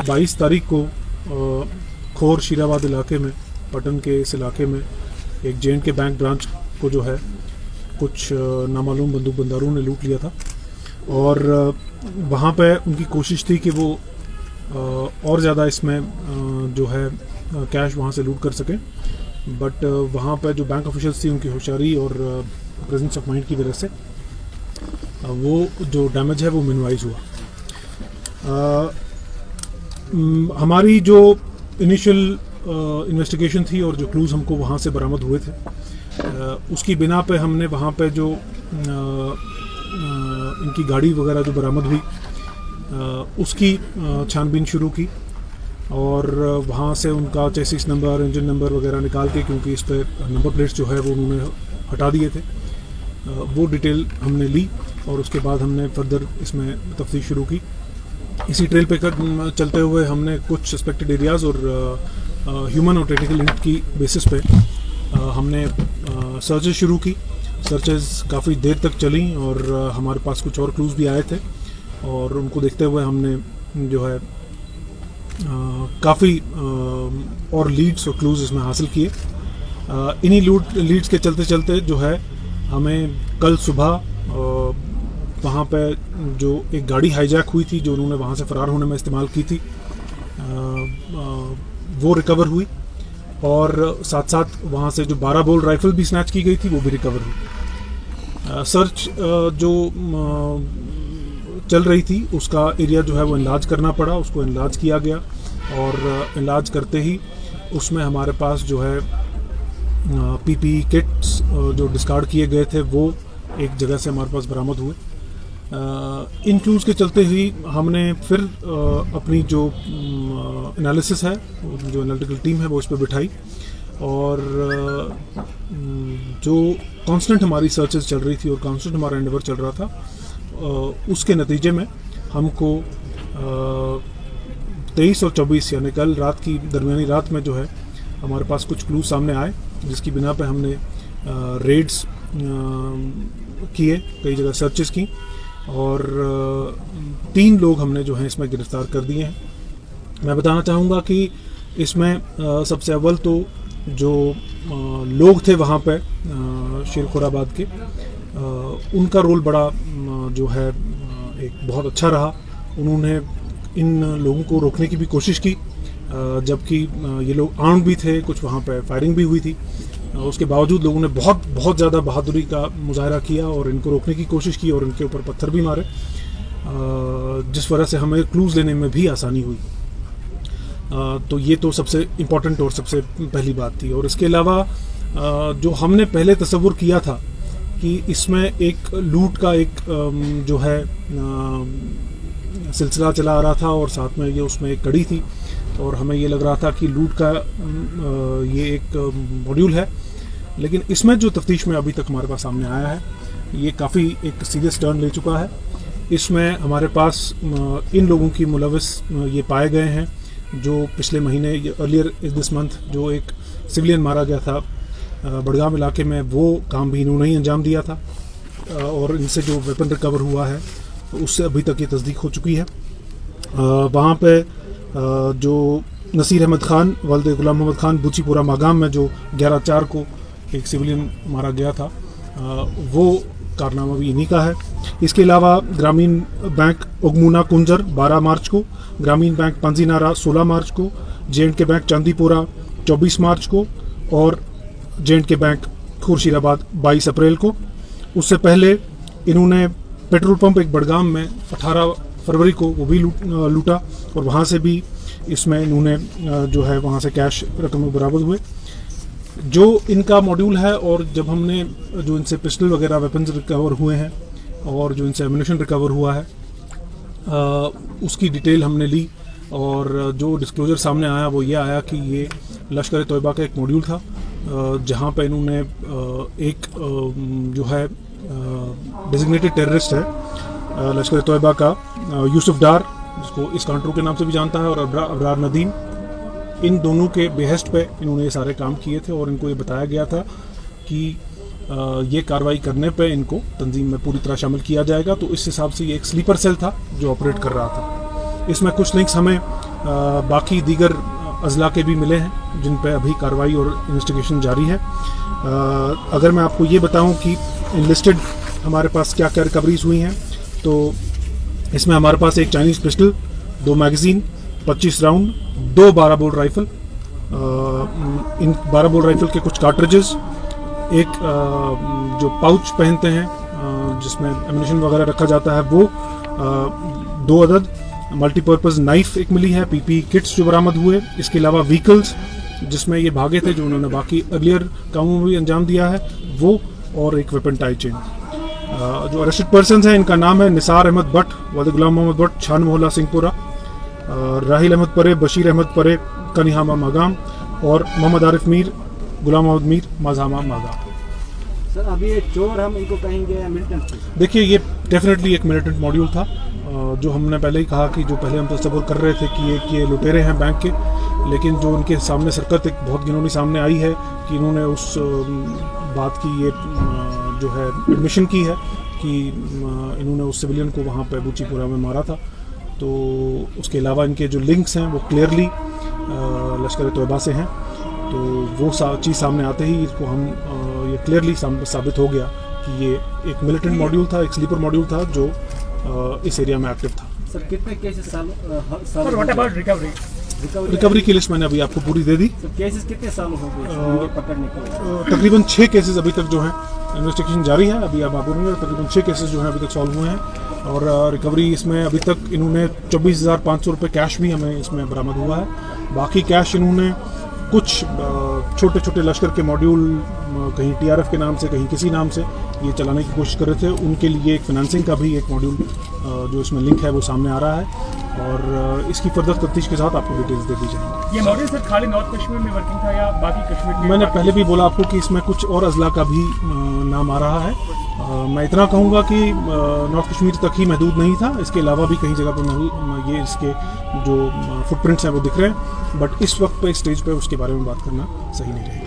बाईस तारीख को खोर शीराबाद इलाके में, पटन के इस इलाके में एक J&K बैंक ब्रांच को जो है कुछ नामालूम बंदूकबंदारों ने लूट लिया था। और वहाँ पे उनकी कोशिश थी कि वो और ज़्यादा इसमें जो है कैश वहाँ से लूट कर सकें, बट वहाँ पे जो बैंक ऑफिशियल्स थी उनकी होशियारी और प्रेजेंस ऑफ माइंड की वजह से वो जो डैमेज है वो मिनिमाइज हुआ। हमारी जो इनिशियल इन्वेस्टिगेशन थी और जो क्लूज़ हमको वहाँ से बरामद हुए थे, उसकी बिना पे हमने वहाँ पे जो इनकी गाड़ी वगैरह जो बरामद हुई उसकी छानबीन शुरू की और वहाँ से उनका चेसिस नंबर, इंजन नंबर वगैरह निकाल के, क्योंकि इस पर नंबर प्लेट्स जो है वो उन्होंने हटा दिए थे, वो डिटेल हमने ली और उसके बाद हमने फर्दर इसमें तफ्तीश शुरू की। इसी ट्रेल पे चलते हुए हमने कुछ सस्पेक्टेड एरियाज़ और ह्यूमन और टेक्निकल लिंक की बेसिस पे हमने सर्चेज शुरू की। सर्चेज काफ़ी देर तक चली और हमारे पास कुछ और क्लूज़ भी आए थे और उनको देखते हुए हमने जो है काफ़ी और लीड्स और क्लूज़ इसमें हासिल किए। इन्हीं लीड्स के चलते चलते जो है हमें कल सुबह वहाँ पे जो एक गाड़ी हाईजैक हुई थी जो उन्होंने वहाँ से फ़रार होने में इस्तेमाल की थी, वो रिकवर हुई और साथ साथ वहाँ से जो 12 बोल राइफल भी स्नैच की गई थी वो भी रिकवर हुई। सर्च जो चल रही थी उसका एरिया जो है वो इनलार्ज करना पड़ा, उसको इनलार्ज किया गया और इनलार्ज करते ही उसमें हमारे पास जो है पीपीई किट्स जो डिस्कार्ड किए गए थे वो एक जगह से हमारे पास बरामद हुए। इन क्लूज़ के चलते ही हमने फिर अपनी जो एनालिसिस है, जो एनालिटिकल टीम है वो इस पर बिठाई और जो कांस्टेंट हमारी सर्चेस चल रही थी और कांस्टेंट हमारा एंडेवर चल रहा था, उसके नतीजे में हमको 23 और 24 यानी कल रात की दरमियानी रात में जो है हमारे पास कुछ क्लूज सामने आए, जिसकी बिना पे हमने रेड्स किए, कई जगह सर्चेस की और 3 लोग हमने जो है इसमें गिरफ्तार कर दिए हैं। मैं बताना चाहूँगा कि इसमें सबसे अव्वल तो जो लोग थे वहाँ पे शेरखुराबाद के, उनका रोल बड़ा जो है एक बहुत अच्छा रहा। उन्होंने इन लोगों को रोकने की भी कोशिश की, जबकि ये लोग आर्म्ड भी थे, कुछ वहाँ पे फायरिंग भी हुई थी। उसके बावजूद लोगों ने बहुत ज़्यादा बहादुरी का मुजाहरा किया और इनको रोकने की कोशिश की और इनके ऊपर पत्थर भी मारे, जिस वजह से हमें क्लूज़ लेने में भी आसानी हुई। तो ये तो सबसे इम्पोर्टेंट और सबसे पहली बात थी। और इसके अलावा जो हमने पहले तसव्वुर किया था कि इसमें एक लूट का एक जो है सिलसिला चला आ रहा था और साथ में ये उसमें एक कड़ी थी और हमें ये लग रहा था कि लूट का ये एक मॉड्यूल है, लेकिन इसमें जो तफ्तीश में अभी तक हमारे पास सामने आया है ये काफ़ी एक सीरियस टर्न ले चुका है। इसमें हमारे पास इन लोगों की मुलविस ये पाए गए हैं जो पिछले महीने अर्लियर दिस मंथ जो एक सिविलियन मारा गया था बड़गाम इलाके में, वो काम भी इन्होंने ही अंजाम दिया था और इनसे जो वेपन रिकवर हुआ है उससे अभी तक ये तस्दीक हो चुकी है। वहाँ पे जो नसीर अहमद खान वल्द गुलाम मोहम्मद खान बुचीपुरा मागाम में जो 11/4 को एक सिविलियन मारा गया था, वो कारनामा भी इन्हीं का है। इसके अलावा ग्रामीण बैंक उगमुना कुंजर 12 मार्च को, ग्रामीण बैंक पंजीनारा 16 मार्च को, J&K बैंक चांदीपुरा 24 मार्च को और J&K बैंक खुर्शीराबाद 22 अप्रैल को। उससे पहले इन्होंने पेट्रोल पंप एक बड़गाम में 18 फरवरी को वो भी लूटा और वहाँ से भी इसमें इन्होंने जो है वहाँ से कैश रकम बरामद हुए। जो इनका मॉड्यूल है और जब हमने जो इनसे पिस्टल वगैरह वेपन्स रिकवर हुए हैं और जो इनसे एम्यूनेशन रिकवर हुआ है उसकी डिटेल हमने ली और जो डिस्क्लोजर सामने आया वो ये आया कि ये लश्कर तोयबा का एक मॉड्यूल था, जहाँ पे इन्होंने एक जो है डेजिग्नेटेड टेररिस्ट है लश्कर तोयबा का यूसुफ डार, जिसको इस कांट्रो के नाम से भी जानता है, और अबरार नदीम, इन दोनों के बेहस्ट पे इन्होंने ये सारे काम किए थे। और इनको ये बताया गया था कि ये कार्रवाई करने पे इनको तंजीम में पूरी तरह शामिल किया जाएगा। तो इस हिसाब से ये एक स्लीपर सेल था जो ऑपरेट कर रहा था। इसमें कुछ लिंक्स हमें बाकी दीगर अजला के भी मिले हैं, जिन पे अभी कार्रवाई और इन्वेस्टिगेशन जारी है। अगर मैं आपको ये बताऊं कि इनलिस्टेड हमारे पास क्या क्या रिकवरीज हुई हैं, तो इसमें हमारे पास एक Chinese pistol, 2 magazine, 25 round, 2 12 bore rifle, इन 12 बोर राइफल के कुछ कार्ट्रिजेस, एक जो पाउच पहनते हैं जिसमें एम्यूनिशन वगैरह रखा जाता है वो, 2 अदद मल्टीपर्पज़ नाइफ एक मिली है, पीपी किट्स जो बरामद हुए, इसके अलावा व्हीकल्स जिसमें ये भागे थे, जो उन्होंने बाकी अर्लियर कामों में भी अंजाम दिया है वो, और एक वेपन टाई चेन। जो अरेस्टेड पर्सन हैं इनका नाम है निसार अहमद भट्ट, वालिद गुलाम मोहम्मद भट्ट, छान मोहल्ला सिंहपुरा, राहिल अहमद परे, बशीर अहमद परे, कनिहामा मागाम, और मोहम्मद आरिफ मीर, गुलाम मोहम्मद मीर, मजहामा मागाम। सर अभी ये चोर हम इनको कहेंगे मिलिटेंट? देखिए, ये डेफिनेटली एक मिलिटेंट मॉड्यूल था। जो हमने पहले ही कहा कि जो पहले हम तस्वुर कर रहे थे कि ये लुटेरे हैं बैंक के, लेकिन जो उनके सामने सरकत एक बहुत गिनौनी सामने आई है कि इन्होंने उस बात की ये जो है एडमिशन की है कि इन्होंने उस सिविलियन को वहाँ पे बूचीपुरा में मारा था। तो उसके अलावा इनके जो लिंक्स हैं वो क्लियरली लश्कर तोयबा से हैं। तो वो चीज़ सामने आते ही इसको हम ये क्लियरली साबित हो गया कि ये एक मिलिटेंट मॉड्यूल था, एक स्लीपर मॉड्यूल था जो इस एरिया में एक्टिव था। सर कितने केसेस रिकवरी की लिस्ट मैंने अभी आपको पूरी दे दी। केसेस कितने साल हो गए पकड़ने के? तकरीबन 6 केसेस अभी तक जो हैं इन्वेस्टिगेशन जारी है। अभी आप बोलेंगे तकरीबन 6 केसेस जो हैं अभी तक सॉल्व हुए हैं, और रिकवरी इसमें अभी तक इन्होंने 24,500 रुपये कैश भी हमें इसमें बरामद हुआ है। बाकी कैश इन्होंने कुछ छोटे छोटे लश्कर के मॉड्यूल कहीं टीआरएफ के नाम से, कहीं किसी नाम से ये चलाने की कोशिश कर रहे थे, उनके लिए एक फाइनेंसिंग का भी एक मॉड्यूल जो इसमें लिंक है वो सामने आ रहा है, और इसकी फर्दर तफ्तीश के साथ आपको डिटेल्स दे दी जाएंगी। ये मॉड्यूल सर खाली नॉर्थ कश्मीर में वर्किंग था या बाकी कश्मीर में? मैंने पहले भी बोला आपको कि इसमें कुछ और अजला का भी नाम आ रहा है। मैं इतना कहूँगा कि नॉर्थ कश्मीर तक ही महदूद नहीं था, इसके अलावा भी कई जगह पर ये इसके जो फुटप्रिंट्स हैं वो दिख रहे हैं, बट इस वक्त पे स्टेज पे उसके बारे में बात करना सही नहीं रहेगा।